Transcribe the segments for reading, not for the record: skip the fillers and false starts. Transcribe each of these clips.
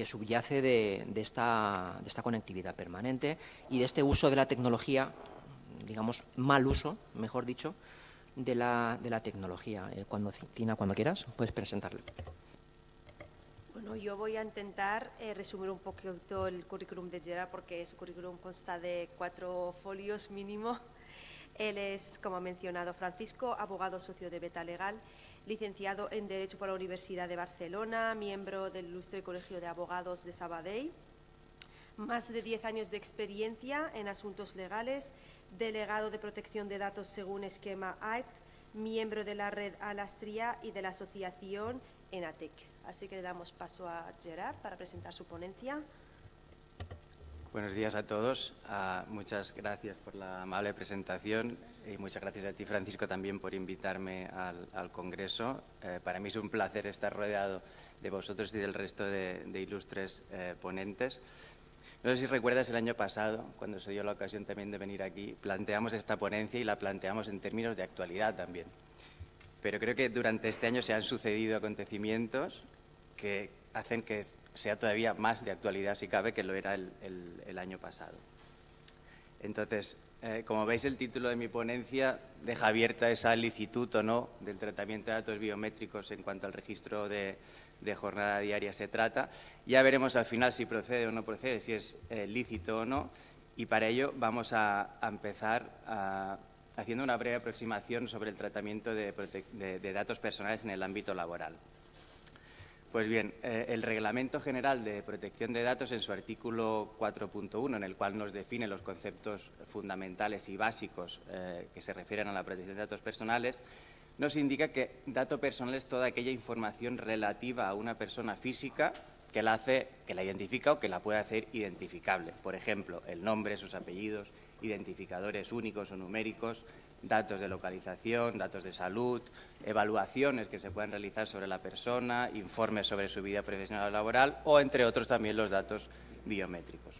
que subyace de esta conectividad permanente y de este uso de la tecnología, digamos, mal uso, mejor dicho, de la tecnología. Tina, cuando quieras, puedes presentarlo. Bueno, yo voy a intentar resumir un poquito el currículum de Gerard, porque su currículum consta de 4 folios mínimo. Él es, como ha mencionado Francisco, abogado socio de Beta Legal, licenciado en Derecho por la Universidad de Barcelona, miembro del Ilustre Colegio de Abogados de Sabadell, más de 10 años de experiencia en asuntos legales, delegado de protección de datos según esquema AIP, miembro de la red Alastria y de la asociación ENATEC. Así que le damos paso a Gerard para presentar su ponencia. Buenos días a todos. Muchas gracias por la amable presentación y muchas gracias a ti, Francisco, también por invitarme al Congreso. Para mí es un placer estar rodeado de vosotros y del resto de ilustres ponentes. No sé si recuerdas el año pasado, cuando se dio la ocasión también de venir aquí, planteamos esta ponencia y la planteamos en términos de actualidad también. Pero creo que durante este año se han sucedido acontecimientos que hacen que sea todavía más de actualidad, si cabe, que lo era el año pasado. Entonces, como veis, el título de mi ponencia deja abierta esa licitud o no del tratamiento de datos biométricos en cuanto al registro de jornada diaria se trata. Ya veremos al final si procede o no procede, si es lícito o no, y para ello vamos a empezar haciendo una breve aproximación sobre el tratamiento de datos personales en el ámbito laboral. Pues bien, el Reglamento General de Protección de Datos, en su artículo 4.1, en el cual nos define los conceptos fundamentales y básicos que se refieren a la protección de datos personales, nos indica que dato personal es toda aquella información relativa a una persona física que la identifica o que la puede hacer identificable. Por ejemplo, el nombre, sus apellidos, identificadores únicos o numéricos, datos de localización, datos de salud, evaluaciones que se pueden realizar sobre la persona, informes sobre su vida profesional o laboral o, entre otros, también los datos biométricos.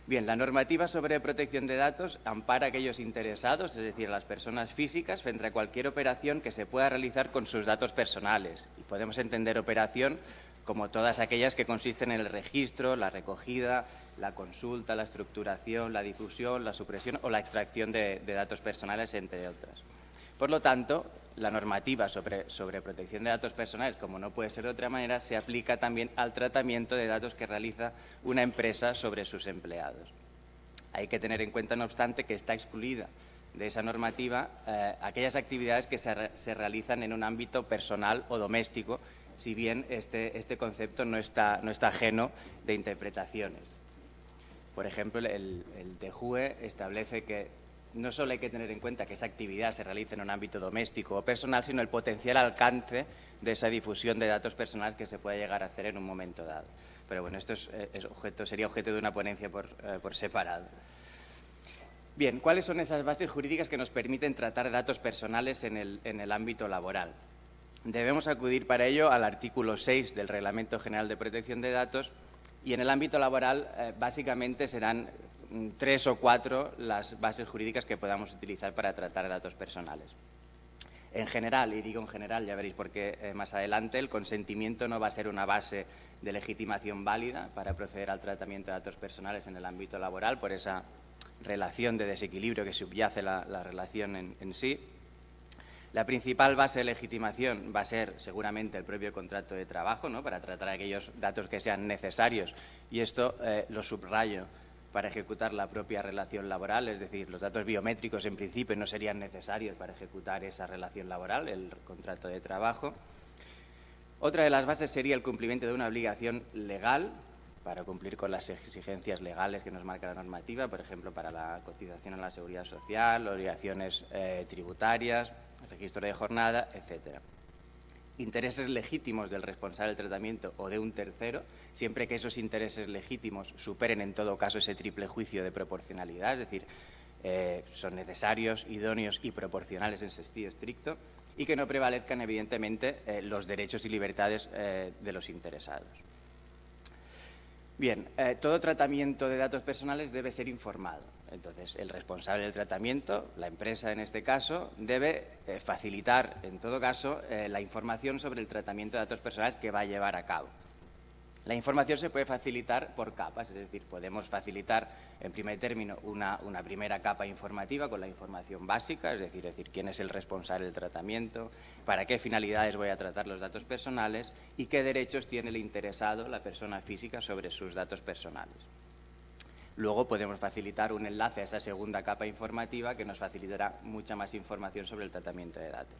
Bien, la normativa sobre protección de datos ampara a aquellos interesados, es decir, a las personas físicas, frente a cualquier operación que se pueda realizar con sus datos personales. Y podemos entender operación como todas aquellas que consisten en el registro, la recogida, la consulta, la estructuración, la difusión, la supresión o la extracción de datos personales, entre otras. Por lo tanto, la normativa sobre protección de datos personales, como no puede ser de otra manera, se aplica también al tratamiento de datos que realiza una empresa sobre sus empleados. Hay que tener en cuenta, no obstante, que está excluida de esa normativa aquellas actividades que se realizan en un ámbito personal o doméstico, si bien este concepto no está ajeno de interpretaciones. Por ejemplo, el TJUE establece que no solo hay que tener en cuenta que esa actividad se realice en un ámbito doméstico o personal, sino el potencial alcance de esa difusión de datos personales que se puede llegar a hacer en un momento dado. Pero bueno, esto sería objeto de una ponencia por separado. Bien, ¿cuáles son esas bases jurídicas que nos permiten tratar datos personales en el ámbito laboral? Debemos acudir para ello al artículo 6 del Reglamento General de Protección de Datos y en el ámbito laboral básicamente serán 3 o 4 las bases jurídicas que podamos utilizar para tratar datos personales. En general, y digo en general, ya veréis por qué más adelante, el consentimiento no va a ser una base de legitimación válida para proceder al tratamiento de datos personales en el ámbito laboral por esa relación de desequilibrio que subyace la relación en sí. La principal base de legitimación va a ser seguramente el propio contrato de trabajo, ¿no?, para tratar aquellos datos que sean necesarios, y esto lo subrayo, para ejecutar la propia relación laboral, es decir, los datos biométricos en principio no serían necesarios para ejecutar esa relación laboral, el contrato de trabajo. Otra de las bases sería el cumplimiento de una obligación legal para cumplir con las exigencias legales que nos marca la normativa, por ejemplo, para la cotización a la seguridad social, obligaciones tributarias, registro de jornada, etcétera. Intereses legítimos del responsable del tratamiento o de un tercero, siempre que esos intereses legítimos superen en todo caso ese triple juicio de proporcionalidad, es decir, son necesarios, idóneos y proporcionales en sentido estricto, y que no prevalezcan evidentemente los derechos y libertades de los interesados. Bien, todo tratamiento de datos personales debe ser informado. Entonces, el responsable del tratamiento, la empresa en este caso, debe facilitar, en todo caso, la información sobre el tratamiento de datos personales que va a llevar a cabo. La información se puede facilitar por capas, es decir, podemos facilitar en primer término una primera capa informativa con la información básica, es decir, quién es el responsable del tratamiento, para qué finalidades voy a tratar los datos personales y qué derechos tiene el interesado, la persona física, sobre sus datos personales. Luego podemos facilitar un enlace a esa segunda capa informativa que nos facilitará mucha más información sobre el tratamiento de datos.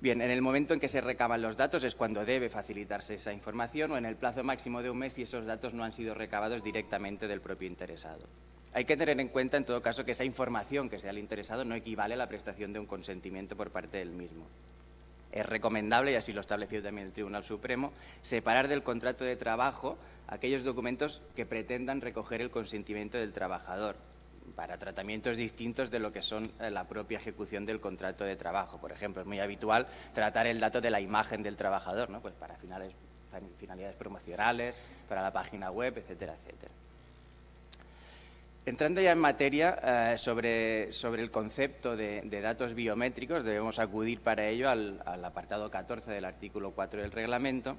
Bien, en el momento en que se recaban los datos es cuando debe facilitarse esa información o en el plazo máximo de un mes si esos datos no han sido recabados directamente del propio interesado. Hay que tener en cuenta, en todo caso, que esa información que sea el interesado no equivale a la prestación de un consentimiento por parte del mismo. Es recomendable, y así lo ha establecido también el Tribunal Supremo, separar del contrato de trabajo aquellos documentos que pretendan recoger el consentimiento del trabajador, para tratamientos distintos de lo que son la propia ejecución del contrato de trabajo. Por ejemplo, es muy habitual tratar el dato de la imagen del trabajador, ¿no? Pues para finalidades promocionales, para la página web, etcétera, etcétera. Entrando ya en materia sobre el concepto de datos biométricos, debemos acudir para ello al apartado 14 del artículo 4 del reglamento,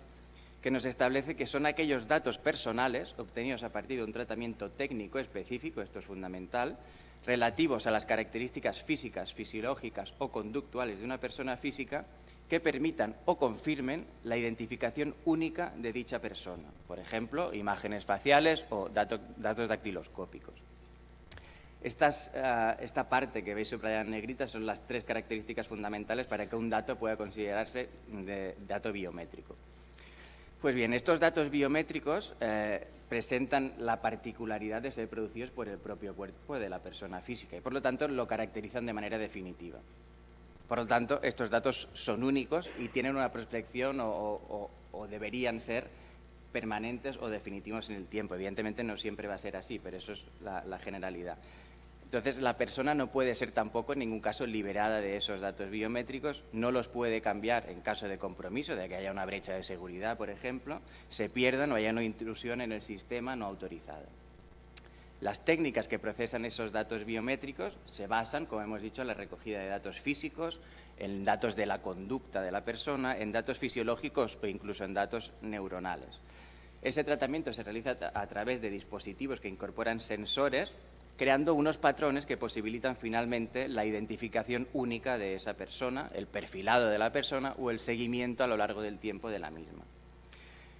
que nos establece que son aquellos datos personales obtenidos a partir de un tratamiento técnico específico, esto es fundamental, relativos a las características físicas, fisiológicas o conductuales de una persona física que permitan o confirmen la identificación única de dicha persona. Por ejemplo, imágenes faciales o datos dactiloscópicos. Esta parte que veis subrayada en negrita son las 3 características fundamentales para que un dato pueda considerarse de dato biométrico. Pues bien, estos datos biométricos presentan la particularidad de ser producidos por el propio cuerpo de la persona física y, por lo tanto, lo caracterizan de manera definitiva. Por lo tanto, estos datos son únicos y tienen una prospección o deberían ser permanentes o definitivos en el tiempo. Evidentemente no siempre va a ser así, pero eso es la generalidad. Entonces, la persona no puede ser tampoco en ningún caso liberada de esos datos biométricos, no los puede cambiar en caso de compromiso, de que haya una brecha de seguridad, por ejemplo, se pierdan o haya una intrusión en el sistema no autorizada. Las técnicas que procesan esos datos biométricos se basan, como hemos dicho, en la recogida de datos físicos, en datos de la conducta de la persona, en datos fisiológicos o incluso en datos neuronales. Ese tratamiento se realiza a través de dispositivos que incorporan sensores, creando unos patrones que posibilitan finalmente la identificación única de esa persona, el perfilado de la persona o el seguimiento a lo largo del tiempo de la misma.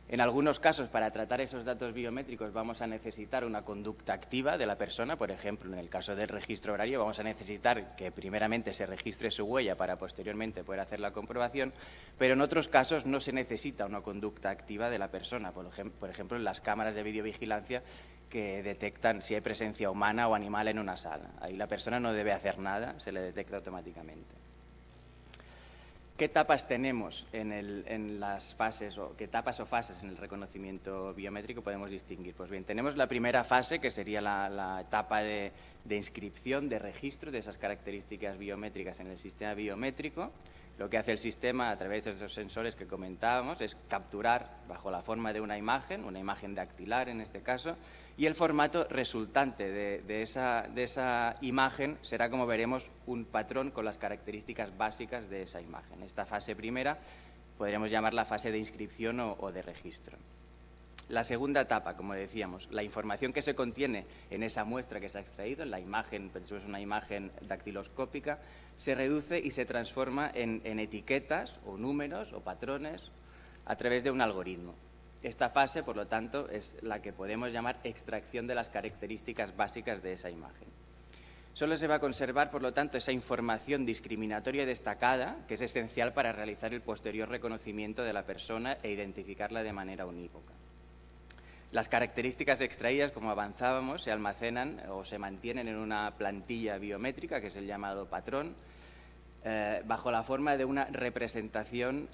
En algunos casos, para tratar esos datos biométricos vamos a necesitar una conducta activa de la persona. Por ejemplo, en el caso del registro horario vamos a necesitar que primeramente se registre su huella para posteriormente poder hacer la comprobación, pero en otros casos no se necesita una conducta activa de la persona. Por ejemplo, en las cámaras de videovigilancia que detectan si hay presencia humana o animal en una sala. Ahí la persona no debe hacer nada, se le detecta automáticamente. ¿Qué etapas tenemos en las fases, o qué etapas o fases en el reconocimiento biométrico podemos distinguir? Pues bien, tenemos la primera fase, que sería la etapa de inscripción, de registro de esas características biométricas en el sistema biométrico. Lo que hace el sistema a través de esos sensores que comentábamos es capturar bajo la forma de una imagen dactilar en este caso, y el formato resultante de esa imagen será, como veremos, un patrón con las características básicas de esa imagen. Esta fase primera podríamos llamarla fase de inscripción o de registro. La segunda etapa, como decíamos, la información que se contiene en esa muestra que se ha extraído, en la imagen, pensemos una imagen dactiloscópica, se reduce y se transforma en etiquetas o números o patrones a través de un algoritmo. Esta fase, por lo tanto, es la que podemos llamar extracción de las características básicas de esa imagen. Solo se va a conservar, por lo tanto, esa información discriminatoria y destacada, que es esencial para realizar el posterior reconocimiento de la persona e identificarla de manera unívoca. Las características extraídas, como avanzábamos, se almacenan o se mantienen en una plantilla biométrica, que es el llamado patrón, bajo la forma de una representación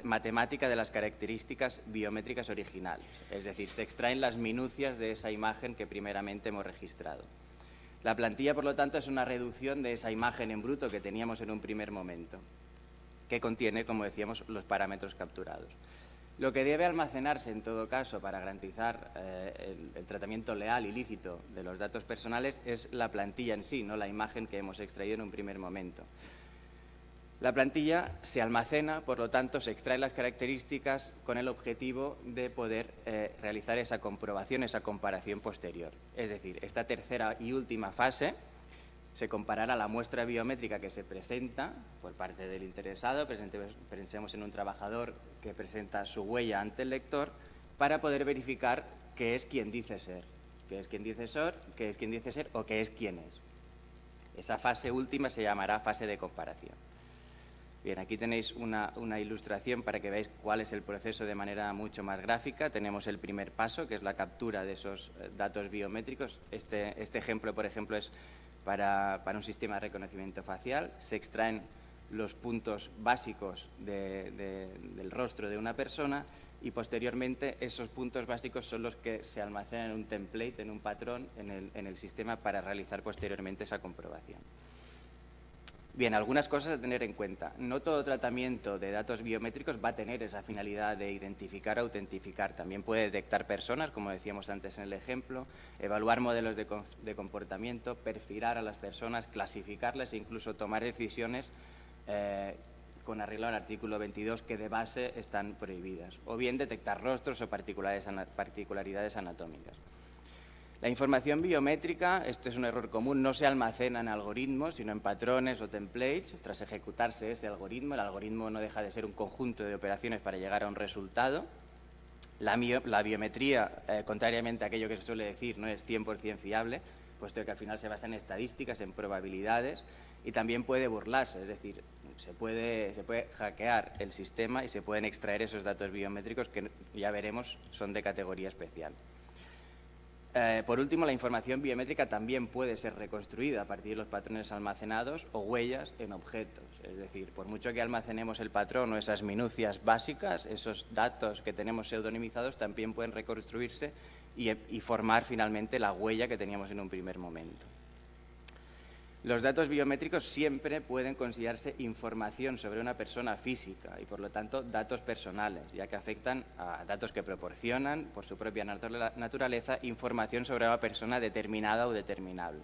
matemática de las características biométricas originales. Es decir, se extraen las minucias de esa imagen que primeramente hemos registrado. La plantilla, por lo tanto, es una reducción de esa imagen en bruto que teníamos en un primer momento, que contiene, como decíamos, los parámetros capturados. Lo que debe almacenarse, en todo caso, para garantizar el tratamiento leal y lícito de los datos personales es la plantilla en sí, no la imagen que hemos extraído en un primer momento. La plantilla se almacena, por lo tanto, se extraen las características con el objetivo de poder realizar esa comprobación, esa comparación posterior. Es decir, esta tercera y última fase se comparará la muestra biométrica que se presenta por parte del interesado, pensemos en un trabajador que presenta su huella ante el lector, para poder verificar qué es quien dice ser, qué es quien dice ser o qué es quién es. Esa fase última se llamará fase de comparación. Bien, aquí tenéis una ilustración para que veáis cuál es el proceso de manera mucho más gráfica. Tenemos el primer paso, que es la captura de esos datos biométricos. Este ejemplo, por ejemplo, es para un sistema de reconocimiento facial. Se extraen los puntos básicos del rostro de una persona y posteriormente esos puntos básicos son los que se almacenan en un template, en un patrón, en el sistema para realizar posteriormente esa comprobación. Bien, algunas cosas a tener en cuenta. No todo tratamiento de datos biométricos va a tener esa finalidad de identificar o autentificar. También puede detectar personas, como decíamos antes en el ejemplo, evaluar modelos de comportamiento, perfilar a las personas, clasificarlas e incluso tomar decisiones con arreglo al artículo 22 que de base están prohibidas. O bien detectar rostros o particularidades anatómicas. La información biométrica, este es un error común, no se almacena en algoritmos, sino en patrones o templates. Tras ejecutarse ese algoritmo, el algoritmo no deja de ser un conjunto de operaciones para llegar a un resultado. La biometría, contrariamente a aquello que se suele decir, no es 100% fiable, puesto que al final se basa en estadísticas, en probabilidades, y también puede burlarse, es decir, se puede hackear el sistema y se pueden extraer esos datos biométricos que ya veremos son de categoría especial. Por último, la información biométrica también puede ser reconstruida a partir de los patrones almacenados o huellas en objetos. Es decir, por mucho que almacenemos el patrón o esas minucias básicas, esos datos que tenemos pseudonimizados también pueden reconstruirse y formar finalmente la huella que teníamos en un primer momento. Los datos biométricos siempre pueden considerarse información sobre una persona física y, por lo tanto, datos personales, ya que afectan a datos que proporcionan, por su propia naturaleza, información sobre una persona determinada o determinable.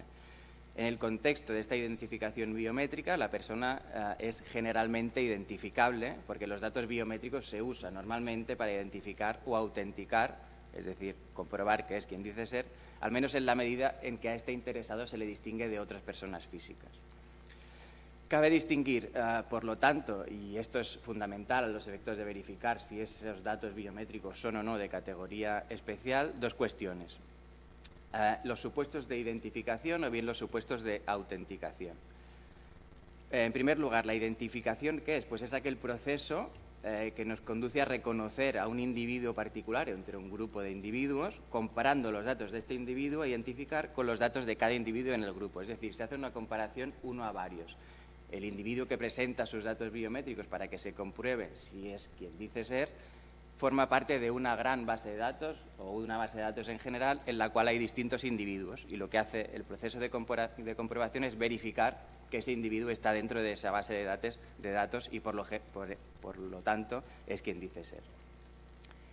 En el contexto de esta identificación biométrica, la persona es generalmente identificable porque los datos biométricos se usan normalmente para identificar o autenticar, es decir, comprobar que es quien dice ser, al menos en la medida en que a este interesado se le distingue de otras personas físicas. Cabe distinguir, por lo tanto, y esto es fundamental a los efectos de verificar si esos datos biométricos son o no de categoría especial, dos cuestiones. Los supuestos de identificación o bien los supuestos de autenticación. En primer lugar, la identificación, ¿qué es? Pues es aquel proceso que nos conduce a reconocer a un individuo particular entre un grupo de individuos, comparando los datos de este individuo a identificar con los datos de cada individuo en el grupo. Es decir, se hace una comparación uno a varios. El individuo que presenta sus datos biométricos para que se compruebe si es quien dice ser, forma parte de una gran base de datos o una base de datos en general en la cual hay distintos individuos y lo que hace el proceso de comprobación es verificar que ese individuo está dentro de esa base de datos y por lo tanto es quien dice ser.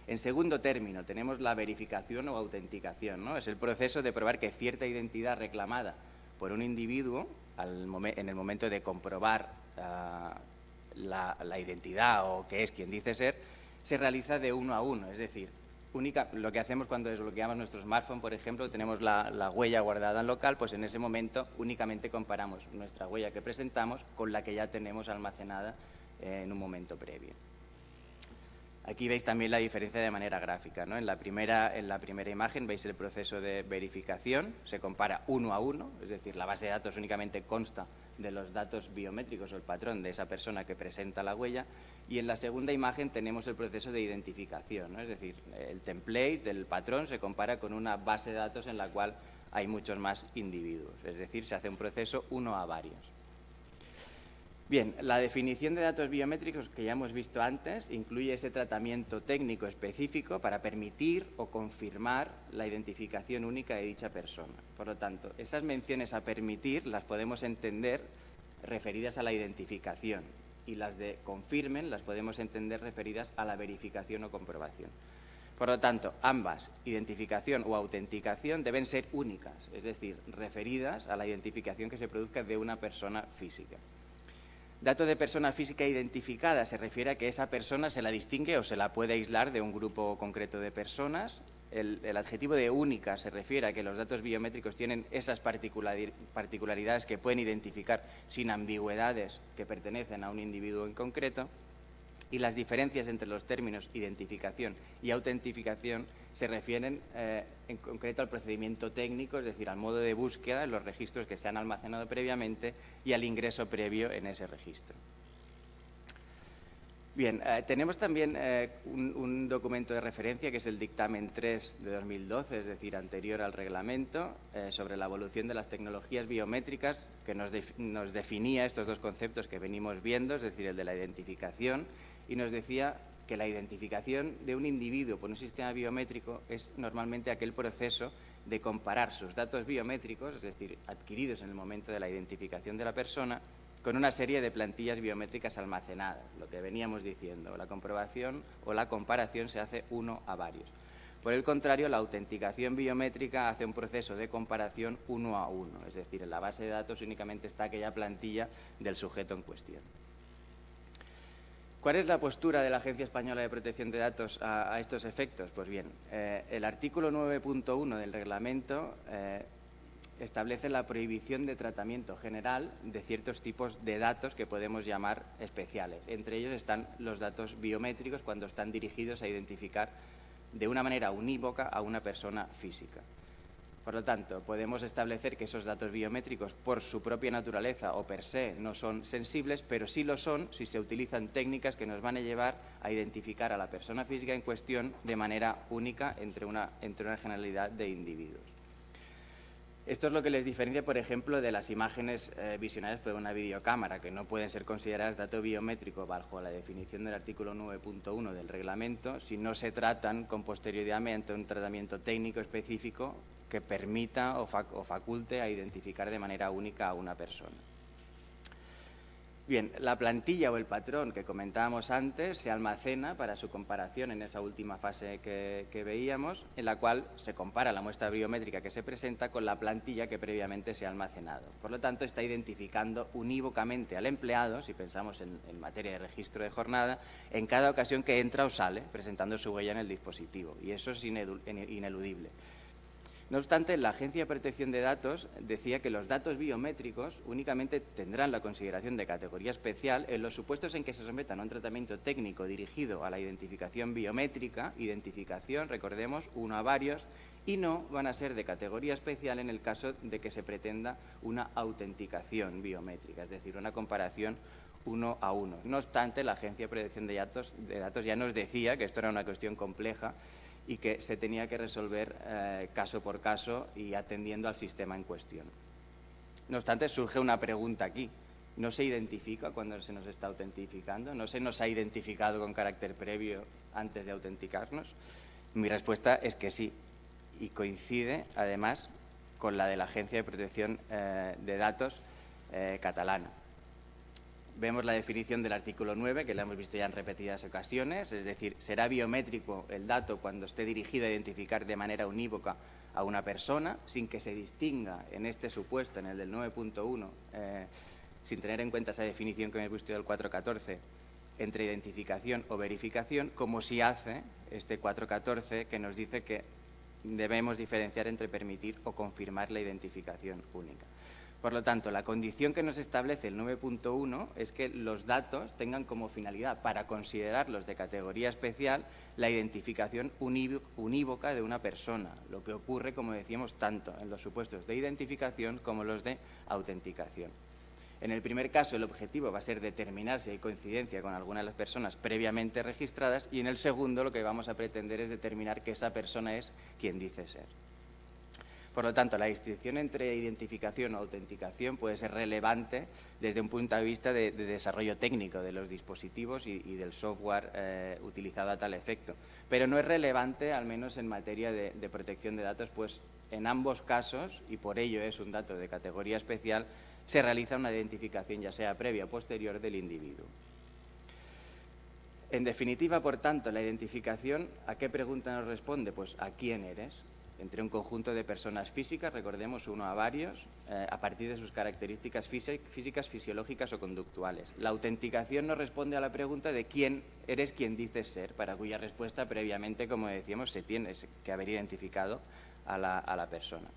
En segundo término tenemos la verificación o autenticación, ¿no? Es el proceso de probar que cierta identidad reclamada por un individuo en el momento de comprobar la identidad o que es quien dice ser, se realiza de uno a uno, es decir, lo que hacemos cuando desbloqueamos nuestro smartphone, por ejemplo, tenemos la huella guardada en local, pues en ese momento únicamente comparamos nuestra huella que presentamos con la que ya tenemos almacenada en un momento previo. Aquí veis también la diferencia de manera gráfica, ¿no? En la primera imagen veis el proceso de verificación, se compara uno a uno, es decir, la base de datos únicamente consta de los datos biométricos o el patrón de esa persona que presenta la huella, y en la segunda imagen tenemos el proceso de identificación, ¿no? Es decir, el template, el patrón, se compara con una base de datos en la cual hay muchos más individuos, es decir, se hace un proceso uno a varios. Bien, la definición de datos biométricos que ya hemos visto antes incluye ese tratamiento técnico específico para permitir o confirmar la identificación única de dicha persona. Por lo tanto, esas menciones a permitir las podemos entender referidas a la identificación y las de confirmen las podemos entender referidas a la verificación o comprobación. Por lo tanto, ambas, identificación o autenticación, deben ser únicas, es decir, referidas a la identificación que se produzca de una persona física. Dato de persona física identificada se refiere a que esa persona se la distingue o se la puede aislar de un grupo concreto de personas. El adjetivo de única se refiere a que los datos biométricos tienen esas particularidades que pueden identificar sin ambigüedades que pertenecen a un individuo en concreto. Y las diferencias entre los términos identificación y autentificación se refieren en concreto al procedimiento técnico, es decir, al modo de búsqueda en los registros que se han almacenado previamente y al ingreso previo en ese registro. Bien, tenemos también un documento de referencia que es el dictamen 3 de 2012, es decir, anterior al reglamento, sobre la evolución de las tecnologías biométricas, que nos definía estos dos conceptos que venimos viendo, es decir, el de la identificación, y nos decía que la identificación de un individuo por un sistema biométrico es normalmente aquel proceso de comparar sus datos biométricos, es decir, adquiridos en el momento de la identificación de la persona, con una serie de plantillas biométricas almacenadas, lo que veníamos diciendo, la comprobación o la comparación se hace uno a varios. Por el contrario, la autenticación biométrica hace un proceso de comparación uno a uno, es decir, en la base de datos únicamente está aquella plantilla del sujeto en cuestión. ¿Cuál es la postura de la Agencia Española de Protección de Datos a estos efectos? Pues bien, el artículo 9.1 del reglamento establece la prohibición de tratamiento general de ciertos tipos de datos que podemos llamar especiales. Entre ellos están los datos biométricos cuando están dirigidos a identificar de una manera unívoca a una persona física. Por lo tanto, podemos establecer que esos datos biométricos por su propia naturaleza o per se no son sensibles, pero sí lo son si se utilizan técnicas que nos van a llevar a identificar a la persona física en cuestión de manera única entre una generalidad de individuos. Esto es lo que les diferencia, por ejemplo, de las imágenes visionadas por una videocámara, que no pueden ser consideradas dato biométrico bajo la definición del artículo 9.1 del reglamento si no se tratan con posterioridad un tratamiento técnico específico que permita o faculte a identificar de manera única a una persona. Bien, la plantilla o el patrón que comentábamos antes se almacena para su comparación en esa última fase que veíamos, en la cual se compara la muestra biométrica que se presenta con la plantilla que previamente se ha almacenado. Por lo tanto, está identificando unívocamente al empleado, si pensamos en materia de registro de jornada, en cada ocasión que entra o sale, presentando su huella en el dispositivo, y eso es ineludible. No obstante, la Agencia de Protección de Datos decía que los datos biométricos únicamente tendrán la consideración de categoría especial en los supuestos en que se sometan a un tratamiento técnico dirigido a la identificación biométrica, identificación, recordemos, uno a varios, y no van a ser de categoría especial en el caso de que se pretenda una autenticación biométrica, es decir, una comparación uno a uno. No obstante, la Agencia de Protección de Datos ya nos decía que esto era una cuestión compleja y que se tenía que resolver caso por caso y atendiendo al sistema en cuestión. No obstante, surge una pregunta aquí. ¿No se identifica cuando se nos está autentificando? ¿No se nos ha identificado con carácter previo antes de autenticarnos? Mi respuesta es que sí, y coincide, además, con la de la Agencia de Protección de Datos catalana. Vemos la definición del artículo 9, que la hemos visto ya en repetidas ocasiones, es decir, será biométrico el dato cuando esté dirigido a identificar de manera unívoca a una persona, sin que se distinga en este supuesto, en el del 9.1, sin tener en cuenta esa definición que hemos visto del 4.14, entre identificación o verificación, como si hace este 4.14 que nos dice que debemos diferenciar entre permitir o confirmar la identificación única. Por lo tanto, la condición que nos establece el 9.1 es que los datos tengan como finalidad, para considerarlos de categoría especial, la identificación unívoca de una persona, lo que ocurre, como decíamos, tanto en los supuestos de identificación como los de autenticación. En el primer caso, el objetivo va a ser determinar si hay coincidencia con alguna de las personas previamente registradas, y en el segundo lo que vamos a pretender es determinar que esa persona es quien dice ser. Por lo tanto, la distinción entre identificación o autenticación puede ser relevante desde un punto de vista de desarrollo técnico de los dispositivos y del software utilizado a tal efecto. Pero no es relevante, al menos en materia de protección de datos, pues en ambos casos, y por ello es un dato de categoría especial, se realiza una identificación ya sea previa o posterior del individuo. En definitiva, por tanto, la identificación, ¿a qué pregunta nos responde? Pues ¿a quién eres? entre un conjunto de personas físicas, recordemos uno a varios, a partir de sus características físicas, fisiológicas o conductuales. La autenticación nos responde a la pregunta de quién eres quien dices ser, para cuya respuesta previamente, como decíamos, se tiene que haber identificado a la persona.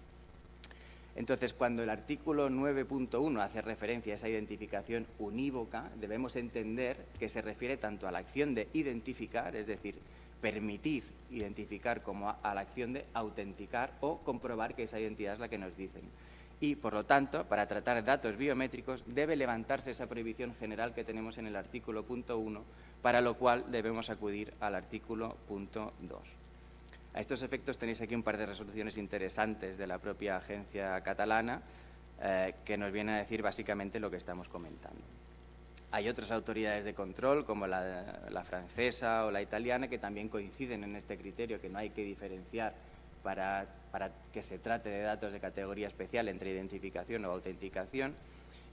Entonces, cuando el artículo 9.1 hace referencia a esa identificación unívoca, debemos entender que se refiere tanto a la acción de identificar, es decir, permitir identificar, como a la acción de autenticar o comprobar que esa identidad es la que nos dicen. Y, por lo tanto, para tratar datos biométricos debe levantarse esa prohibición general que tenemos en el artículo punto 1, para lo cual debemos acudir al artículo punto 2. A estos efectos tenéis aquí un par de resoluciones interesantes de la propia agencia catalana que nos vienen a decir básicamente lo que estamos comentando. Hay otras autoridades de control, como la francesa o la italiana, que también coinciden en este criterio, que no hay que diferenciar para que se trate de datos de categoría especial entre identificación o autenticación.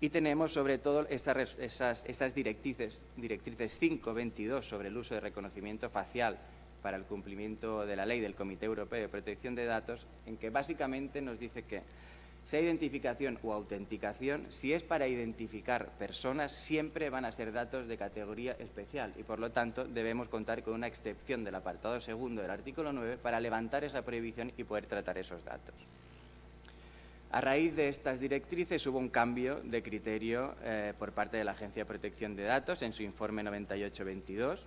Y tenemos sobre todo esas directrices 5.22 sobre el uso de reconocimiento facial para el cumplimiento de la ley del Comité Europeo de Protección de Datos, en que básicamente nos dice que sea identificación o autenticación, si es para identificar personas, siempre van a ser datos de categoría especial y, por lo tanto, debemos contar con una excepción del apartado segundo del artículo 9 para levantar esa prohibición y poder tratar esos datos. A raíz de estas directrices hubo un cambio de criterio por parte de la Agencia de Protección de Datos en su informe 9822,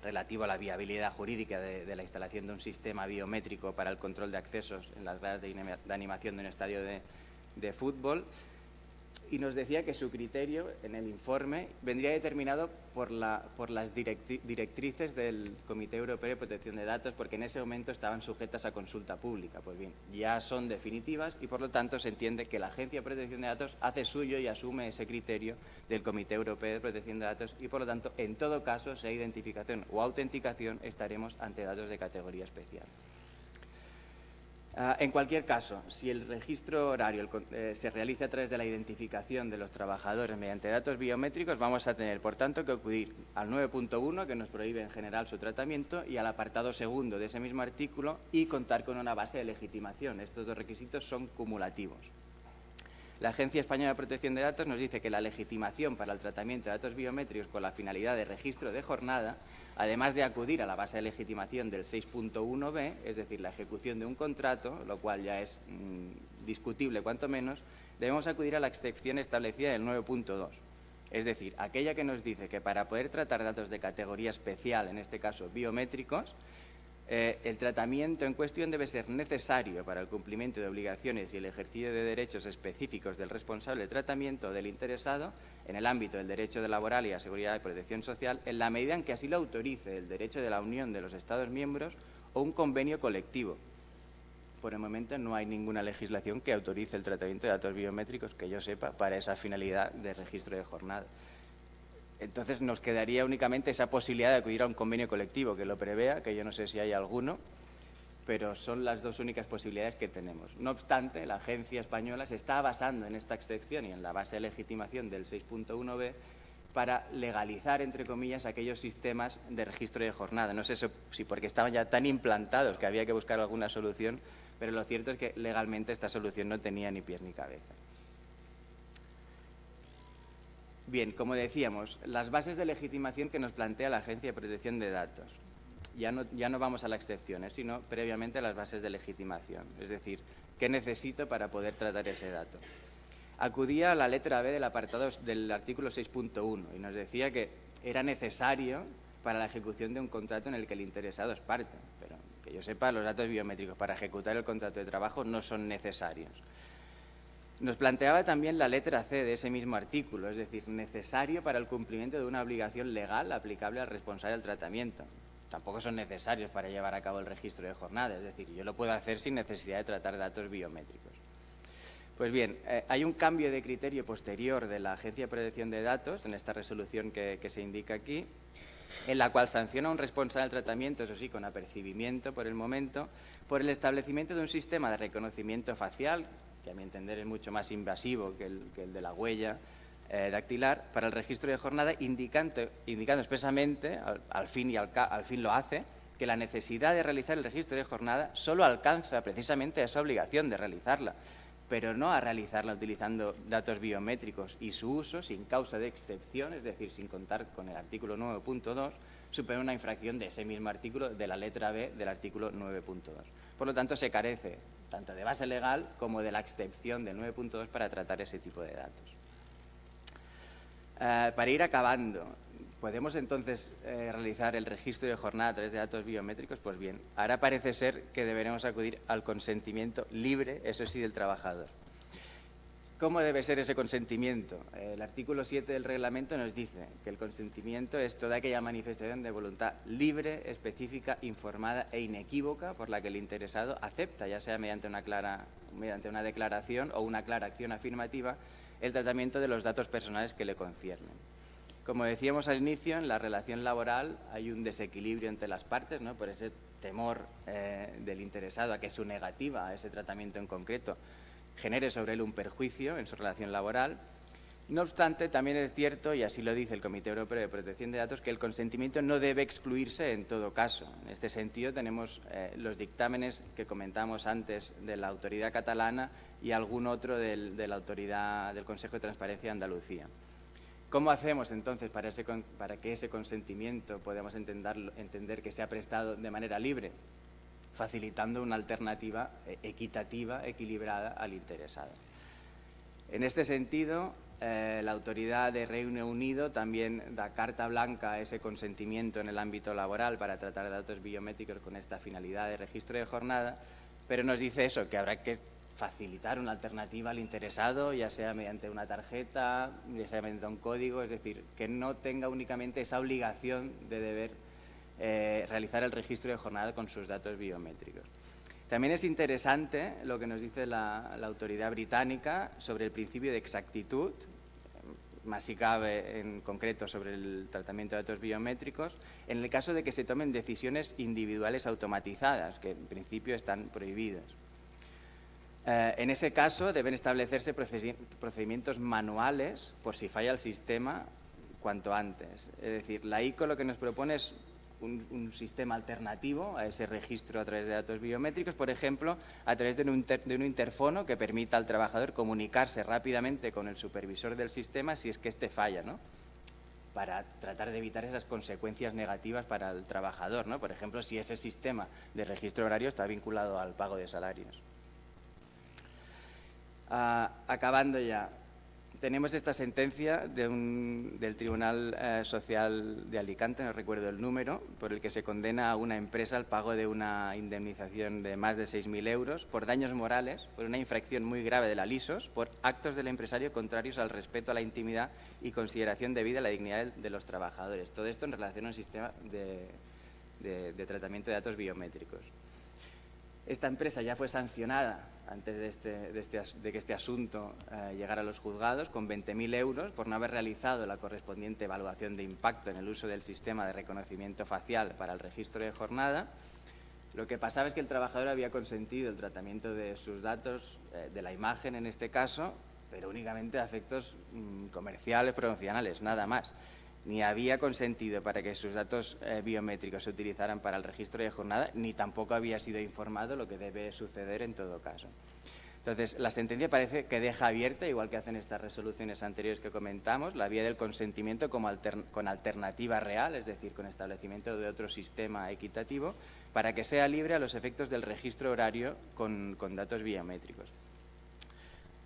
relativo a la viabilidad jurídica de la instalación de un sistema biométrico para el control de accesos en las gradas de animación de un estadio de fútbol, y nos decía que su criterio en el informe vendría determinado por las directrices del Comité Europeo de Protección de Datos, porque en ese momento estaban sujetas a consulta pública. Pues bien, ya son definitivas y, por lo tanto, se entiende que la Agencia de Protección de Datos hace suyo y asume ese criterio del Comité Europeo de Protección de Datos y, por lo tanto, en todo caso, sea identificación o autenticación, estaremos ante datos de categoría especial. En cualquier caso, si el registro horario se realiza a través de la identificación de los trabajadores mediante datos biométricos, vamos a tener, por tanto, que acudir al 9.1, que nos prohíbe en general su tratamiento, y al apartado segundo de ese mismo artículo, y contar con una base de legitimación. Estos dos requisitos son cumulativos. La Agencia Española de Protección de Datos nos dice que la legitimación para el tratamiento de datos biométricos con la finalidad de registro de jornada, además de acudir a la base de legitimación del 6.1b, es decir, la ejecución de un contrato, lo cual ya es discutible cuanto menos, debemos acudir a la excepción establecida del 9.2, es decir, aquella que nos dice que para poder tratar datos de categoría especial, en este caso biométricos, el tratamiento en cuestión debe ser necesario para el cumplimiento de obligaciones y el ejercicio de derechos específicos del responsable de tratamiento o del interesado en el ámbito del derecho laboral y la seguridad y protección social, en la medida en que así lo autorice el derecho de la Unión de los Estados miembros o un convenio colectivo. Por el momento no hay ninguna legislación que autorice el tratamiento de datos biométricos, que yo sepa, para esa finalidad de registro de jornada. Entonces nos quedaría únicamente esa posibilidad de acudir a un convenio colectivo que lo prevea, que yo no sé si hay alguno, pero son las dos únicas posibilidades que tenemos. No obstante, la agencia española se está basando en esta excepción y en la base de legitimación del 6.1b para legalizar, entre comillas, aquellos sistemas de registro de jornada. No sé si porque estaban ya tan implantados que había que buscar alguna solución, pero lo cierto es que legalmente esta solución no tenía ni pies ni cabeza. Bien, como decíamos, las bases de legitimación que nos plantea la Agencia de Protección de Datos. Ya no vamos a la excepción, sino previamente a las bases de legitimación. Es decir, ¿qué necesito para poder tratar ese dato? Acudía a la letra B del apartado del artículo 6.1 y nos decía que era necesario para la ejecución de un contrato en el que el interesado es parte. Pero que yo sepa, los datos biométricos para ejecutar el contrato de trabajo no son necesarios. Nos planteaba también la letra C de ese mismo artículo, es decir, necesario para el cumplimiento de una obligación legal aplicable al responsable del tratamiento. Tampoco son necesarios para llevar a cabo el registro de jornada, es decir, yo lo puedo hacer sin necesidad de tratar datos biométricos. Pues bien, hay un cambio de criterio posterior de la Agencia de Protección de Datos, en esta resolución que se indica aquí, en la cual sanciona a un responsable del tratamiento, eso sí, con apercibimiento por el momento, por el establecimiento de un sistema de reconocimiento facial, que a mi entender es mucho más invasivo que el de la huella dactilar, para el registro de jornada, indicando expresamente, al fin lo hace, que la necesidad de realizar el registro de jornada solo alcanza precisamente esa obligación de realizarla, pero no a realizarla utilizando datos biométricos, y su uso sin causa de excepción, es decir, sin contar con el artículo 9.2, supone una infracción de ese mismo artículo, de la letra B del artículo 9.2. Por lo tanto, se carece tanto de base legal como de la excepción del 9.2 para tratar ese tipo de datos. Para ir acabando, ¿podemos entonces realizar el registro de jornada a través de datos biométricos? Pues bien, ahora parece ser que deberemos acudir al consentimiento libre, eso sí, del trabajador. ¿Cómo debe ser ese consentimiento? El artículo 7 del reglamento nos dice que el consentimiento es toda aquella manifestación de voluntad libre, específica, informada e inequívoca por la que el interesado acepta, ya sea mediante una declaración o una clara acción afirmativa, el tratamiento de los datos personales que le conciernen. Como decíamos al inicio, en la relación laboral hay un desequilibrio entre las partes, ¿no?, por ese temor del interesado a que su negativa a ese tratamiento en concreto genere sobre él un perjuicio en su relación laboral. No obstante, también es cierto, y así lo dice el Comité Europeo de Protección de Datos, que el consentimiento no debe excluirse en todo caso. En este sentido, tenemos los dictámenes que comentamos antes de la autoridad catalana y algún otro de la autoridad del Consejo de Transparencia de Andalucía. ¿Cómo hacemos entonces para que ese consentimiento podamos entender que se ha prestado de manera libre? Facilitando una alternativa equitativa, equilibrada al interesado. En este sentido, la autoridad de Reino Unido también da carta blanca a ese consentimiento en el ámbito laboral para tratar datos biométricos con esta finalidad de registro de jornada, pero nos dice eso, que habrá que facilitar una alternativa al interesado, ya sea mediante una tarjeta, ya sea mediante un código, es decir, que no tenga únicamente esa obligación de deber realizar el registro de jornada con sus datos biométricos. También es interesante lo que nos dice la autoridad británica sobre el principio de exactitud, más si cabe en concreto sobre el tratamiento de datos biométricos, en el caso de que se tomen decisiones individuales automatizadas, que en principio están prohibidas. En ese caso deben establecerse procedimientos manuales por si falla el sistema cuanto antes. Es decir, la ICO lo que nos propone es un sistema alternativo a ese registro a través de datos biométricos, por ejemplo, a través de un interfono que permita al trabajador comunicarse rápidamente con el supervisor del sistema si es que éste falla, ¿no?, para tratar de evitar esas consecuencias negativas para el trabajador, ¿no? Por ejemplo, si ese sistema de registro horario está vinculado al pago de salarios. Acabando ya, tenemos esta sentencia del Tribunal Social de Alicante, no recuerdo el número, por el que se condena a una empresa al pago de una indemnización de más de 6.000 euros por daños morales, por una infracción muy grave de la LISOS, por actos del empresario contrarios al respeto a la intimidad y consideración debida a la dignidad de los trabajadores. Todo esto en relación a un sistema de tratamiento de datos biométricos. Esta empresa ya fue sancionada antes de que este asunto llegara a los juzgados con 20.000 euros por no haber realizado la correspondiente evaluación de impacto en el uso del sistema de reconocimiento facial para el registro de jornada. Lo que pasaba es que el trabajador había consentido el tratamiento de sus datos, de la imagen en este caso, pero únicamente a efectos comerciales, promocionales, nada más. Ni había consentido para que sus datos biométricos se utilizaran para el registro de jornada, ni tampoco había sido informado, lo que debe suceder en todo caso. Entonces, la sentencia parece que deja abierta, igual que hacen estas resoluciones anteriores que comentamos, la vía del consentimiento con alternativa real, es decir, con establecimiento de otro sistema equitativo, para que sea libre a los efectos del registro horario con datos biométricos.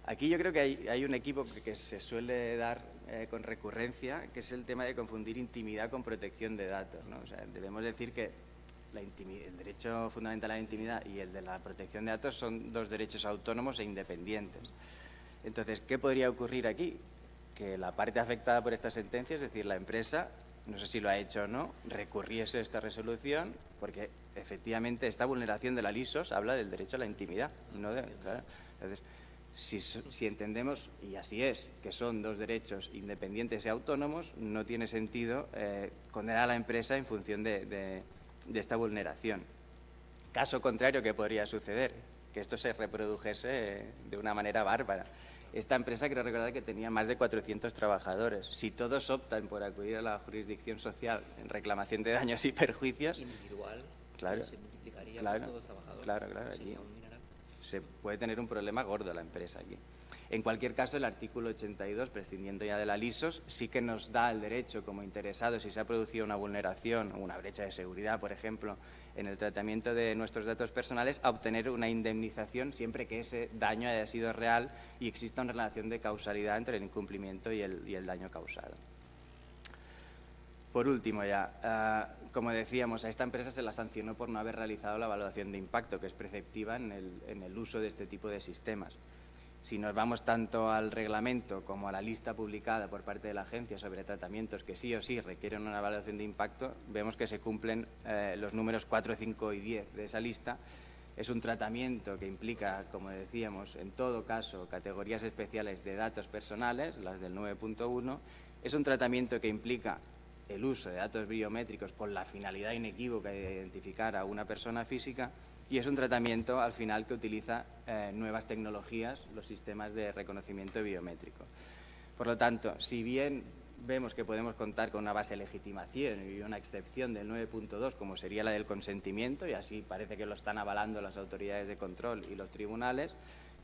Aquí yo creo que hay un equívoco que se suele dar con recurrencia, que es el tema de confundir intimidad con protección de datos, ¿no? O sea, debemos decir que el derecho fundamental a la intimidad y el de la protección de datos son dos derechos autónomos e independientes. Entonces, ¿qué podría ocurrir aquí? Que la parte afectada por esta sentencia, es decir, la empresa, no sé si lo ha hecho o no, recurriese a esta resolución, porque efectivamente esta vulneración de la LISOS habla del derecho a la intimidad. Claro. Entonces, si entendemos, y así es, que son dos derechos independientes y autónomos, no tiene sentido condenar a la empresa en función de esta vulneración. Caso contrario, ¿qué podría suceder? Que esto se reprodujese de una manera bárbara. Esta empresa, creo recordar que tenía más de 400 trabajadores. Si todos optan por acudir a la jurisdicción social en reclamación de daños y perjuicios, Claro. que se multiplicaría Claro, por todo trabajador. claro, Sería aquí un dineral. se puede tener un problema gordo la empresa aquí. En cualquier caso, el artículo 82, prescindiendo ya de la LISOS, sí que nos da el derecho como interesados, si se ha producido una vulneración o una brecha de seguridad, por ejemplo, en el tratamiento de nuestros datos personales, a obtener una indemnización siempre que ese daño haya sido real y exista una relación de causalidad entre el incumplimiento y el daño causado. Por último ya, como decíamos, a esta empresa se la sancionó por no haber realizado la evaluación de impacto, que es preceptiva en el uso de este tipo de sistemas. Si nos vamos tanto al reglamento como a la lista publicada por parte de la agencia sobre tratamientos que sí o sí requieren una evaluación de impacto, vemos que se cumplen los números 4, 5 y 10 de esa lista. Es un tratamiento que implica, como decíamos, en todo caso, categorías especiales de datos personales, las del 9.1. Es un tratamiento que implica el uso de datos biométricos con la finalidad inequívoca de identificar a una persona física, y es un tratamiento al final que utiliza nuevas tecnologías, los sistemas de reconocimiento biométrico. Por lo tanto, si bien vemos que podemos contar con una base de legitimación y una excepción del 9.2, como sería la del consentimiento, y así parece que lo están avalando las autoridades de control y los tribunales,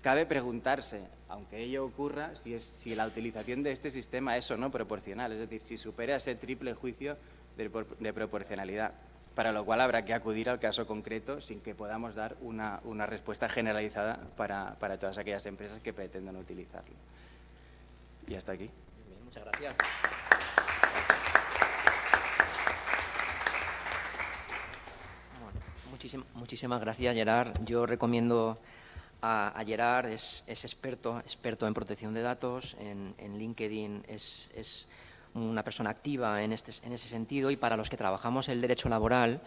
cabe preguntarse, aunque ello ocurra, si la utilización de este sistema es o no proporcional, es decir, si supera ese triple juicio de proporcionalidad, para lo cual habrá que acudir al caso concreto sin que podamos dar una respuesta generalizada para todas aquellas empresas que pretendan utilizarlo. Y hasta aquí. Bien, muchas gracias. Bueno, muchísimas gracias, Gerard. Yo recomiendo a Gerard, es experto en protección de datos, en LinkedIn es una persona activa en ese sentido, y para los que trabajamos el derecho laboral,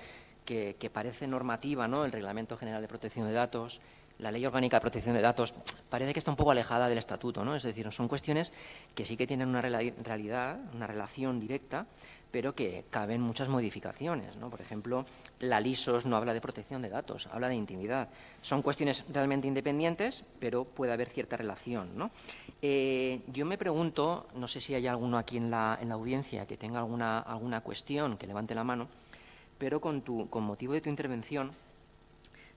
que parece normativa, ¿no? El Reglamento General de Protección de Datos, la Ley Orgánica de Protección de Datos, parece que está un poco alejada del estatuto, ¿no? Es decir, son cuestiones que sí que tienen una realidad, una relación directa, pero que caben muchas modificaciones, ¿no? Por ejemplo, la LISOS no habla de protección de datos, habla de intimidad. Son cuestiones realmente independientes, pero puede haber cierta relación, ¿no? Yo me pregunto, no sé si hay alguno aquí en la audiencia que tenga alguna cuestión, que levante la mano, pero con motivo de tu intervención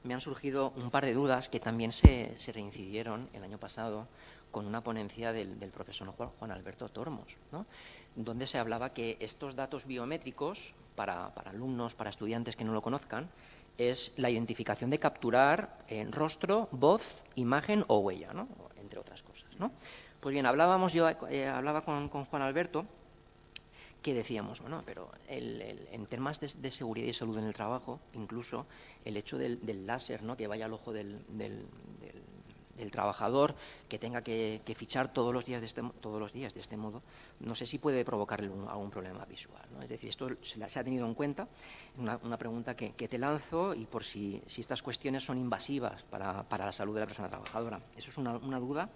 me han surgido un par de dudas que también se reincidieron el año pasado con una ponencia del profesor Juan Alberto Tormos, ¿no? Donde se hablaba que estos datos biométricos, para alumnos, para estudiantes que no lo conozcan, es la identificación de capturar rostro, voz, imagen o huella, ¿no? Entre otras cosas, ¿no? Pues bien, hablaba con Juan Alberto, que decíamos, bueno, pero en temas de seguridad y salud en el trabajo, incluso el hecho del láser, ¿no? Que vaya al ojo del trabajador, que tenga que fichar todos los días de este modo, no sé si puede provocarle algún problema visual, ¿no? Es decir, esto se ha tenido en cuenta, una pregunta que te lanzo, y por si estas cuestiones son invasivas para la salud de la persona trabajadora. Eso es una duda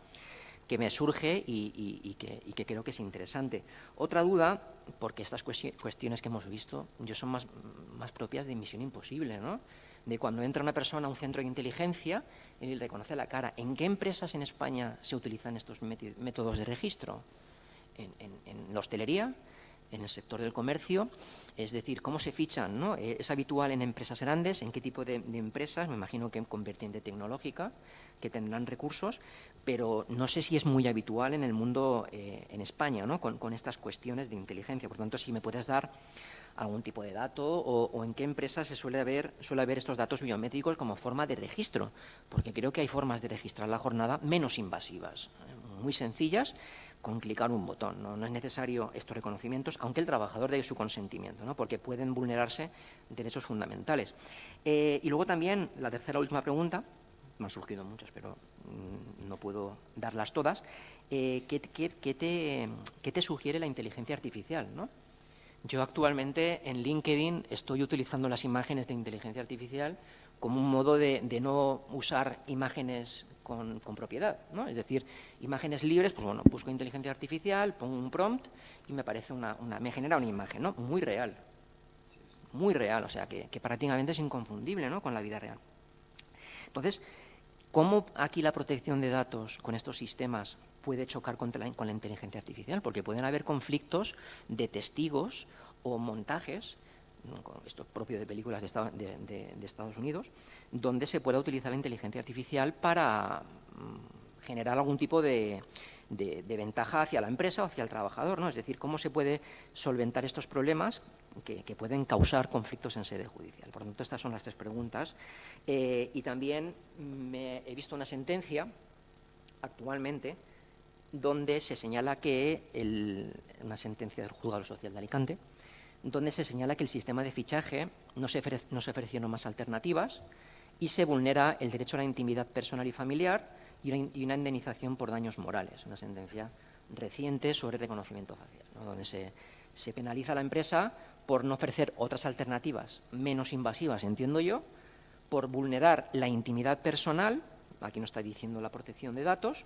que me surge y que creo que es interesante. Otra duda, porque estas cuestiones que hemos visto son más propias de Misión Imposible, ¿no? De cuando entra una persona a un centro de inteligencia y reconoce la cara. ¿En qué empresas en España se utilizan estos métodos de registro? ¿En la hostelería? ¿En el sector del comercio? Es decir, ¿cómo se fichan, ¿no? ¿Es habitual en empresas grandes? ¿En qué tipo de empresas? Me imagino que con vertiente tecnológica, que tendrán recursos, pero no sé si es muy habitual en el mundo, en España, ¿no? Con estas cuestiones de inteligencia. Por tanto, si me puedes dar algún tipo de dato o en qué empresas se suele haber estos datos biométricos como forma de registro, porque creo que hay formas de registrar la jornada menos invasivas, muy sencillas, con clicar un botón. No es necesario estos reconocimientos, aunque el trabajador dé su consentimiento, ¿no? Porque pueden vulnerarse derechos fundamentales. Y luego también, la tercera última pregunta, me han surgido muchas, pero no puedo darlas todas. ¿Qué te sugiere la inteligencia artificial, ¿no? Yo actualmente en LinkedIn estoy utilizando las imágenes de inteligencia artificial como un modo de no usar imágenes con propiedad, ¿no? Es decir, imágenes libres, pues bueno, busco inteligencia artificial, pongo un prompt y me aparece me genera una imagen, ¿no? Muy real, o sea, que prácticamente es inconfundible, ¿no? Con la vida real. Entonces, ¿cómo aquí la protección de datos con estos sistemas puede chocar con la inteligencia artificial? Porque pueden haber conflictos de testigos o montajes esto es propio de películas de Estados Unidos, donde se pueda utilizar la inteligencia artificial para generar algún tipo de ventaja hacia la empresa o hacia el trabajador, ¿no? Es decir, cómo se puede solventar estos problemas que pueden causar conflictos en sede judicial. Por lo tanto, estas son las 3 preguntas. Y también he visto una sentencia actualmente donde se señala que, una sentencia del Juzgado Social de Alicante, donde se señala que el sistema de fichaje no se ofrecieron más alternativas y se vulnera el derecho a la intimidad personal y familiar y una indemnización por daños morales, una sentencia reciente sobre reconocimiento facial, ¿no? Donde se penaliza a la empresa por no ofrecer otras alternativas menos invasivas, entiendo yo, por vulnerar la intimidad personal, aquí no está diciendo la protección de datos,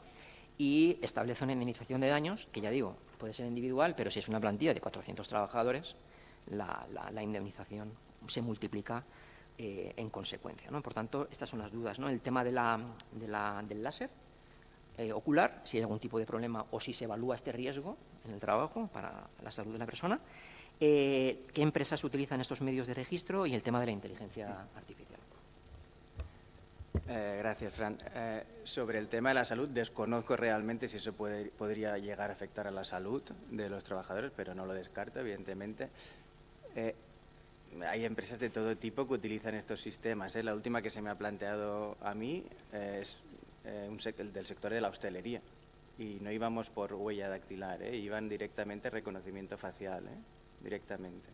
y establece una indemnización de daños, que ya digo, puede ser individual, pero si es una plantilla de 400 trabajadores, la indemnización se multiplica en consecuencia, ¿no? Por tanto, estas son las dudas, ¿no? El tema del láser ocular, si hay algún tipo de problema o si se evalúa este riesgo en el trabajo para la salud de la persona, qué empresas utilizan estos medios de registro y el tema de la inteligencia artificial. Gracias, Fran. Sobre el tema de la salud, desconozco realmente si eso podría llegar a afectar a la salud de los trabajadores, pero no lo descarto, evidentemente. Hay empresas de todo tipo que utilizan estos sistemas. La última que se me ha planteado a mí es del sector de la hostelería. Y no íbamos por huella dactilar, iban directamente reconocimiento facial, directamente.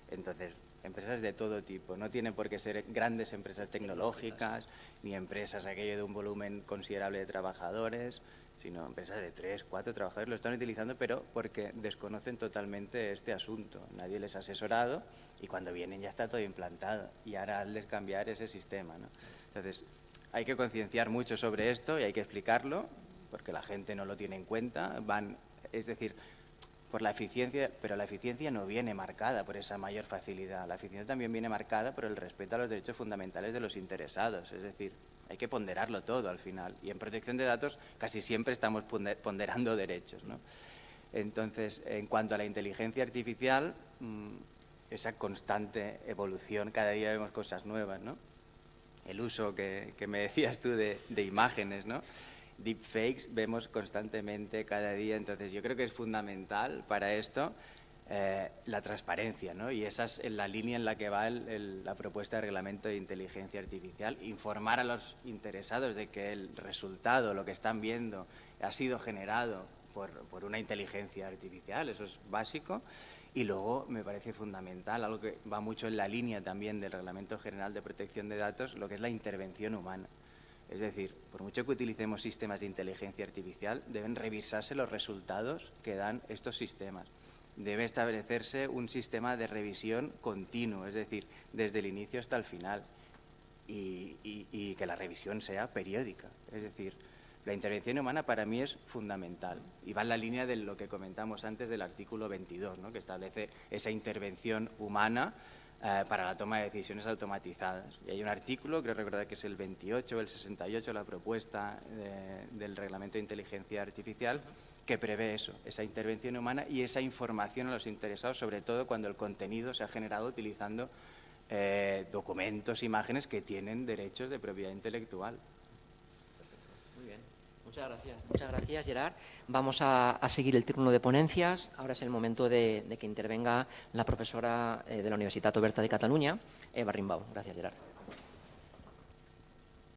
Entonces, empresas de todo tipo, no tienen por qué ser grandes empresas tecnológicas, ni empresas aquello de un volumen considerable de trabajadores, sino empresas de 3, 4 trabajadores lo están utilizando, pero porque desconocen totalmente este asunto. Nadie les ha asesorado y cuando vienen ya está todo implantado y ahora hazles cambiar ese sistema, ¿no? Entonces, hay que concienciar mucho sobre esto y hay que explicarlo, porque la gente no lo tiene en cuenta, es decir, por la eficiencia, pero la eficiencia no viene marcada por esa mayor facilidad. La eficiencia también viene marcada por el respeto a los derechos fundamentales de los interesados. Es decir, hay que ponderarlo todo al final. Y en protección de datos casi siempre estamos ponderando derechos, ¿no? Entonces, en cuanto a la inteligencia artificial, esa constante evolución, cada día vemos cosas nuevas, ¿no? El uso que me decías tú de imágenes, ¿no? Deepfakes vemos constantemente cada día, entonces yo creo que es fundamental para esto la transparencia, ¿no? Y esa es la línea en la que va la propuesta de reglamento de inteligencia artificial, informar a los interesados de que el resultado, lo que están viendo, ha sido generado por una inteligencia artificial, eso es básico. Y luego me parece fundamental, algo que va mucho en la línea también del Reglamento General de Protección de Datos, lo que es la intervención humana. Es decir, por mucho que utilicemos sistemas de inteligencia artificial, deben revisarse los resultados que dan estos sistemas. Debe establecerse un sistema de revisión continuo, es decir, desde el inicio hasta el final, y que la revisión sea periódica. Es decir, la intervención humana para mí es fundamental y va en la línea de lo que comentamos antes del artículo 22, ¿no? Que establece esa intervención humana para la toma de decisiones automatizadas. Y hay un artículo, creo recordar que es el 28 o el 68, la propuesta del Reglamento de Inteligencia Artificial, que prevé eso, esa intervención humana y esa información a los interesados, sobre todo cuando el contenido se ha generado utilizando documentos, imágenes que tienen derechos de propiedad intelectual. Muy bien. Muchas gracias, Gerard. Vamos a seguir el turno de ponencias. Ahora es el momento de que intervenga la profesora de la Universitat Oberta de Cataluña, Eva Rimbau. Gracias, Gerard.